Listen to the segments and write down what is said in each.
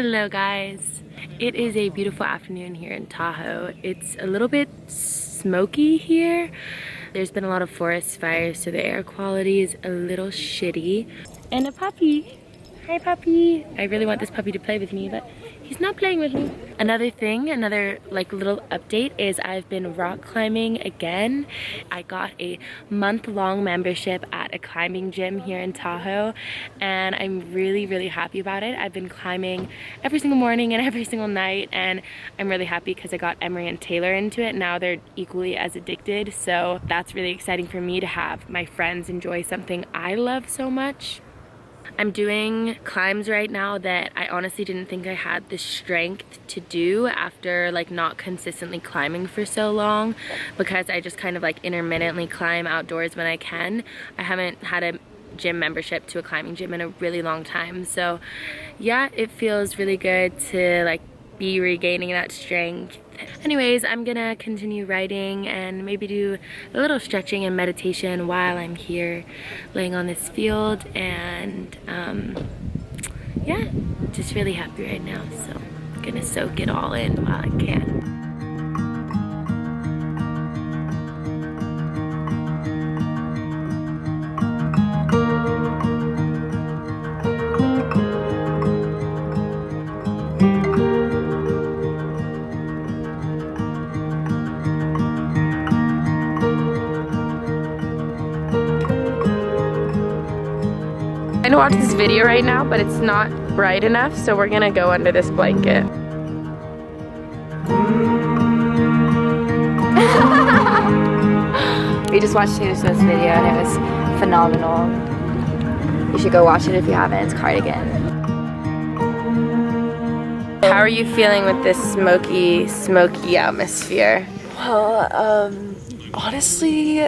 Hello guys. It is a beautiful afternoon here in Tahoe. It's a little bit smoky here. There's been a lot of forest fires, so the air quality is a little shitty. And a puppy. Hi puppy. I really want this puppy to play with me, but he's not playing with me. Another thing, another like little update is I've been rock climbing again. I got a month-long membership at a climbing gym here in Tahoe, and I'm really happy about it. I've been climbing every single morning and every single night, and I'm really happy because I got Emery and Taylor into it. Now they're equally as addicted, so that's really exciting for me to have my friends enjoy something I love so much. I'm doing climbs right now that I honestly didn't think I had the strength to do after like not consistently climbing for so long, because I just kind of like intermittently climb outdoors when I can. I haven't had a gym membership to a climbing gym in a really long time, so yeah, it feels really good to like be regaining that strength. Anyways, I'm gonna continue writing and maybe do a little stretching and meditation while I'm here laying on this field, and yeah, just really happy right now, so I'm gonna soak it all in while I can. I'm gonna watch this video right now, but it's not bright enough, so we're gonna go under this blanket. We just watched Taylor Swift's video and it was phenomenal. You should go watch it if you haven't. It's Cardigan. How are you feeling with this smoky atmosphere? Well, honestly,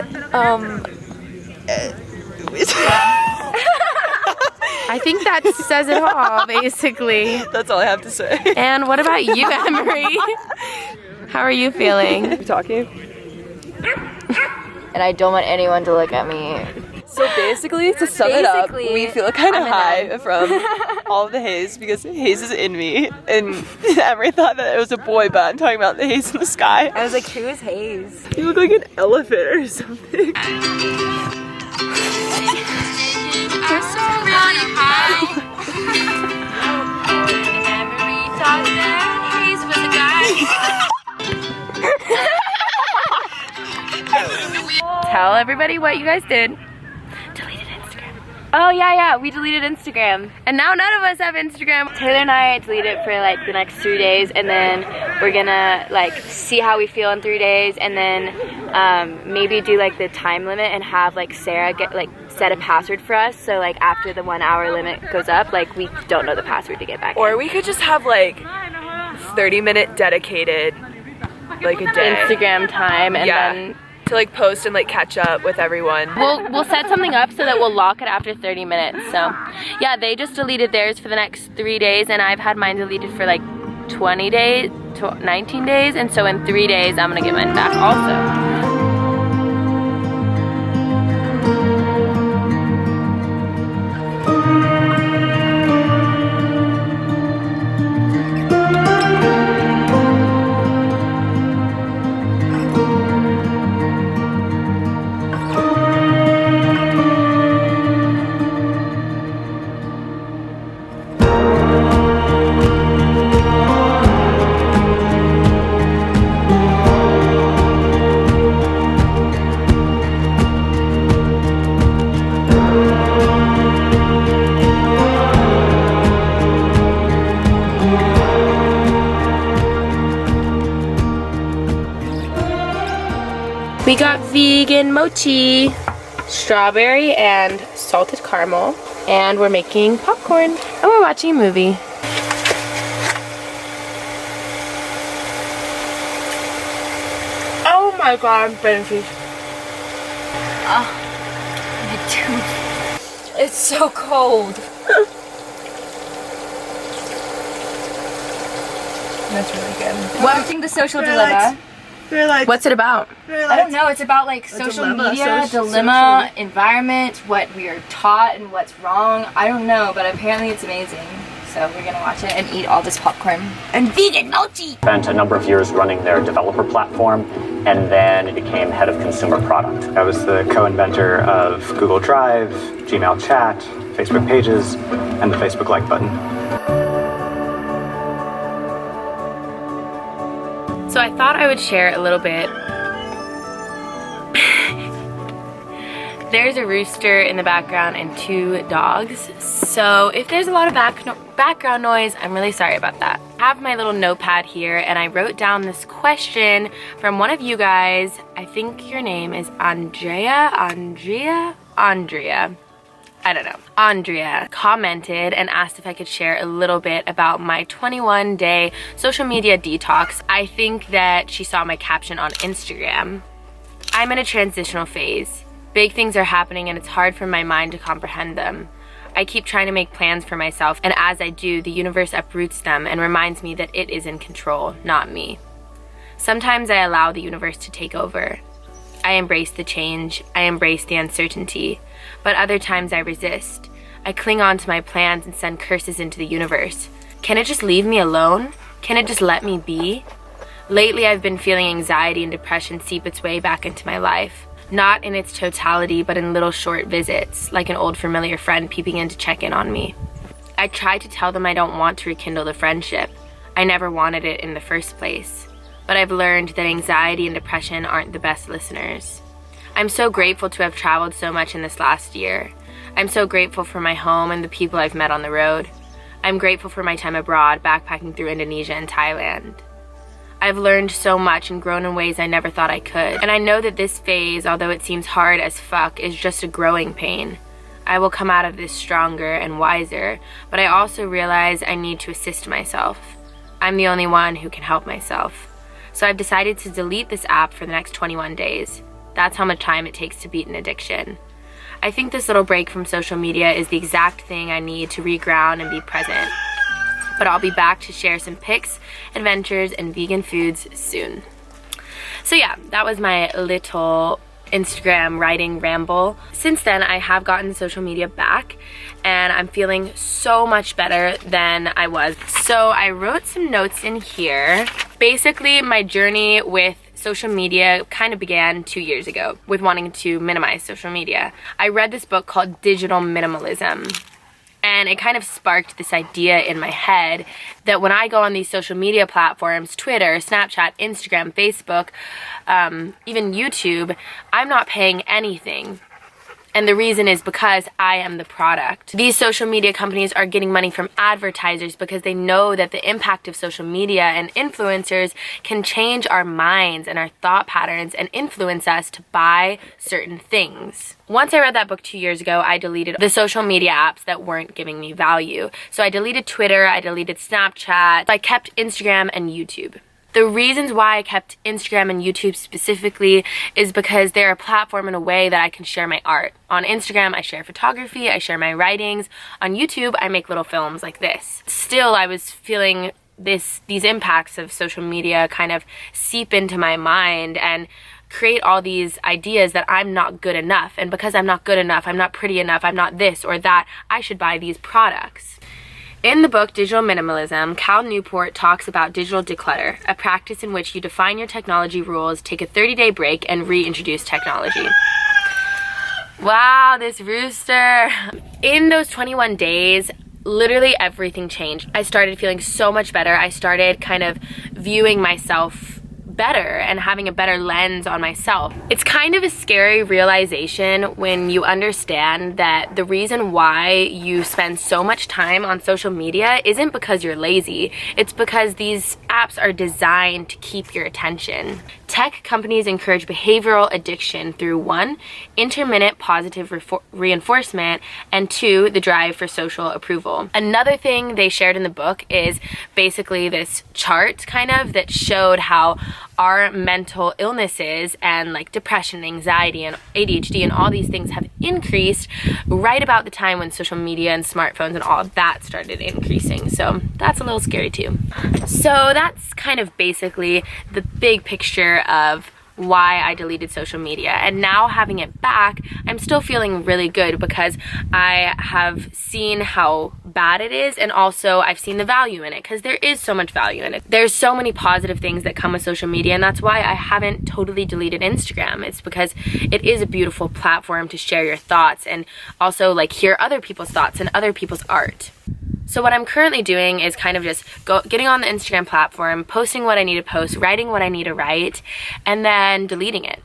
I think that says it all, basically. that's all I have to say. And what about you, Emery? How are you feeling? You talking? And I don't want anyone to look at me. So basically, to sum it up, we feel kind of high from all of the haze because haze is in me. And Emery thought that it was a boy, but I'm talking about the haze in the sky. I was like, who is Hayes? You look like an elephant or something. Tell everybody what you guys did. Deleted Instagram. Oh yeah, we deleted Instagram. And now none of us have Instagram. Taylor and I deleted it for like the next 3 days, and then we're gonna like see how we feel in 3 days, and then maybe do like the time limit and have like Sarah get like set a password for us, so like after the 1 hour limit goes up, like we don't know the password to get back Or in. we could just have like 30-minute dedicated like a day. Instagram time, and then to like post and like catch up with everyone. we'll set something up so that we'll lock it after 30 minutes. So yeah, they just deleted theirs for the next 3 days, and I've had mine deleted for like 20 days, 19 days, and so in 3 days I'm gonna get mine back also. We got vegan mochi, strawberry and salted caramel, and we're making popcorn, and we're watching a movie. Oh my god, I'm finished. It's so cold. That's really good. Watching The Social Dilemma. What's it about? I don't know. It's about like social media, dilemma, environment, what we are taught and what's wrong. I don't know, but apparently it's amazing. so we're gonna watch it and eat all this popcorn and vegan mochi. Spent a number of years running their developer platform, and then became head of consumer product. I was the co-inventor of Google Drive, Gmail Chat, Facebook Pages, and the Facebook like button. So I thought I would share a little bit. There's a rooster in the background and 2 dogs. So if there's a lot of background noise, I'm really sorry about that. I have my little notepad here and I wrote down this question from one of you guys. I think your name is Andrea. I don't know. Andrea commented and asked if I could share a little bit about my 21-day social media detox. I think that she saw my caption on Instagram. I'm in a transitional phase. Big things are happening and it's hard for my mind to comprehend them. I keep trying to make plans for myself, and as I do, the universe uproots them and reminds me that it is in control, not me. Sometimes I allow the universe to take over. I embrace the change, I embrace the uncertainty, but other times I resist. I cling on to my plans and send curses into the universe. Can it just leave me alone? Can it just let me be? Lately, I've been feeling anxiety and depression seep its way back into my life. Not in its totality, but in little short visits, like an old familiar friend peeping in to check in on me. I try to tell them I don't want to rekindle the friendship. I never wanted it in the first place. But I've learned that anxiety and depression aren't the best listeners. I'm so grateful to have traveled so much in this last year. I'm so grateful for my home and the people I've met on the road. I'm grateful for my time abroad, backpacking through Indonesia and Thailand. I've learned so much and grown in ways I never thought I could. And I know that this phase, although it seems hard as fuck, is just a growing pain. I will come out of this stronger and wiser, but I also realize I need to assist myself. I'm the only one who can help myself. So I've decided to delete this app for the next 21 days. That's how much time it takes to beat an addiction. I think this little break from social media is the exact thing I need to reground and be present. But I'll be back to share some pics, adventures, and vegan foods soon. So yeah, that was my little Instagram writing ramble. Since then, I have gotten social media back and I'm feeling so much better than I was. So I wrote some notes in here. Basically, my journey with social media kind of began 2 years ago with wanting to minimize social media. I read this book called Digital Minimalism. And it kind of sparked this idea in my head that when I go on these social media platforms, Twitter, Snapchat, Instagram, Facebook, even YouTube, I'm not paying anything. And the reason is because I am the product. These social media companies are getting money from advertisers because they know that the impact of social media and influencers can change our minds and our thought patterns and influence us to buy certain things. Once I read that book 2 years ago, I deleted the social media apps that weren't giving me value. So I deleted Twitter, I deleted Snapchat, I kept Instagram and YouTube. The reasons why I kept Instagram and YouTube specifically is because they're a platform in a way that I can share my art. On Instagram, I share photography, I share my writings. On YouTube, I make little films like this. Still, I was feeling these impacts of social media kind of seep into my mind and create all these ideas that I'm not good enough. And because I'm not good enough, I'm not pretty enough, I'm not this or that, I should buy these products. In the book Digital Minimalism, Cal Newport talks about digital declutter, a practice in which you define your technology rules, take a 30-day break, and reintroduce technology. Wow, this rooster. In those 21 days, literally everything changed. I started feeling so much better. I started kind of viewing myself better and having a better lens on myself. It's kind of a scary realization when you understand that the reason why you spend so much time on social media isn't because you're lazy. It's because these apps are designed to keep your attention. Tech companies encourage behavioral addiction through 1, intermittent positive reinforcement, and 2, the drive for social approval. Another thing they shared in the book is basically this chart kind of that showed how our mental illnesses and like depression, anxiety, and ADHD and all these things have increased right about the time when social media and smartphones and all of that started increasing. So that's a little scary too. So that's kind of basically the big picture of why I deleted social media. And now having it back, I'm still feeling really good because I have seen how bad it is, and also I've seen the value in it, because there is so much value in it. There's so many positive things that come with social media, and that's why I haven't totally deleted Instagram. It's because it is a beautiful platform to share your thoughts and also like hear other people's thoughts and other people's art. So what I'm currently doing is kind of just getting on the Instagram platform, posting what I need to post, writing what I need to write, and then deleting it.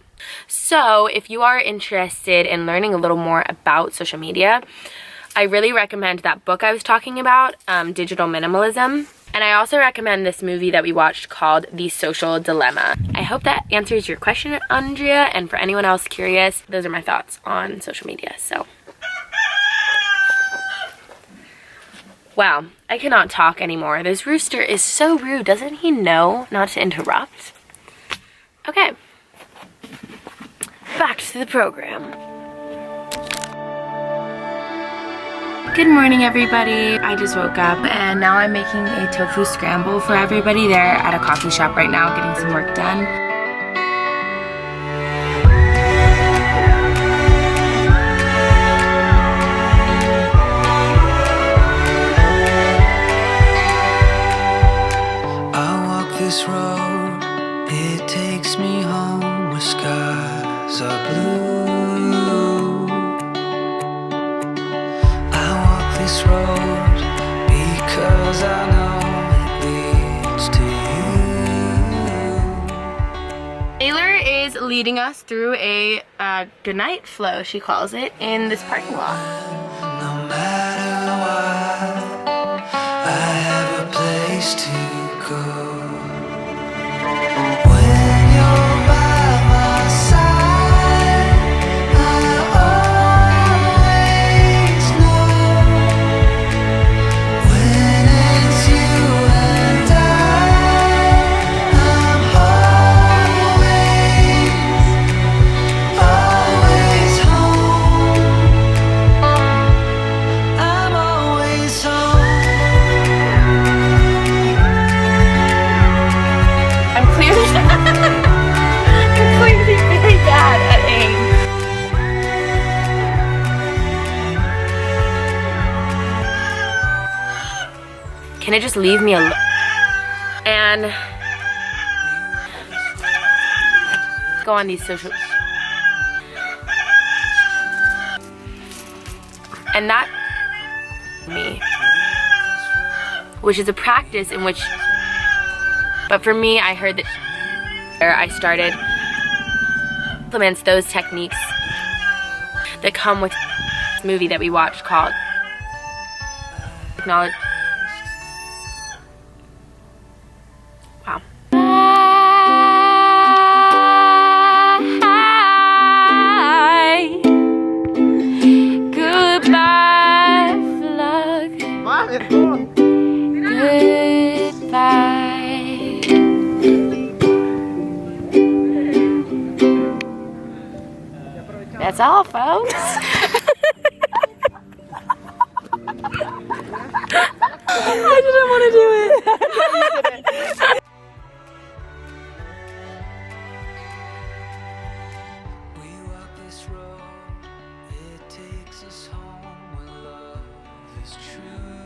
So if you are interested in learning a little more about social media, I really recommend that book I was talking about, Digital Minimalism. And I also recommend this movie that we watched called The Social Dilemma. I hope that answers your question, Andrea, and for anyone else curious, those are my thoughts on social media, so. Wow, I cannot talk anymore. This rooster is so rude. Doesn't he know not to interrupt? Okay, back to the program. Good morning, everybody. I just woke up and now I'm making a tofu scramble for everybody. They're at a coffee shop right now getting some work done. This road, it takes me home where skies are blue. I walk this road because I know it leads to you. Taylor is leading us through a goodnight flow, she calls it, in this parking lot. No matter what, I have a place to go. Can it just leave me alone? And go on these social... And that... me. Which is a practice in which... But for me, I heard that... I started... implements those techniques that come with this movie that we watched called... Acknowledge... Wow. Goodbye, vlog. Goodbye. That's all, folks. I didn't want to do it. We walk this road, it takes us home where love is true.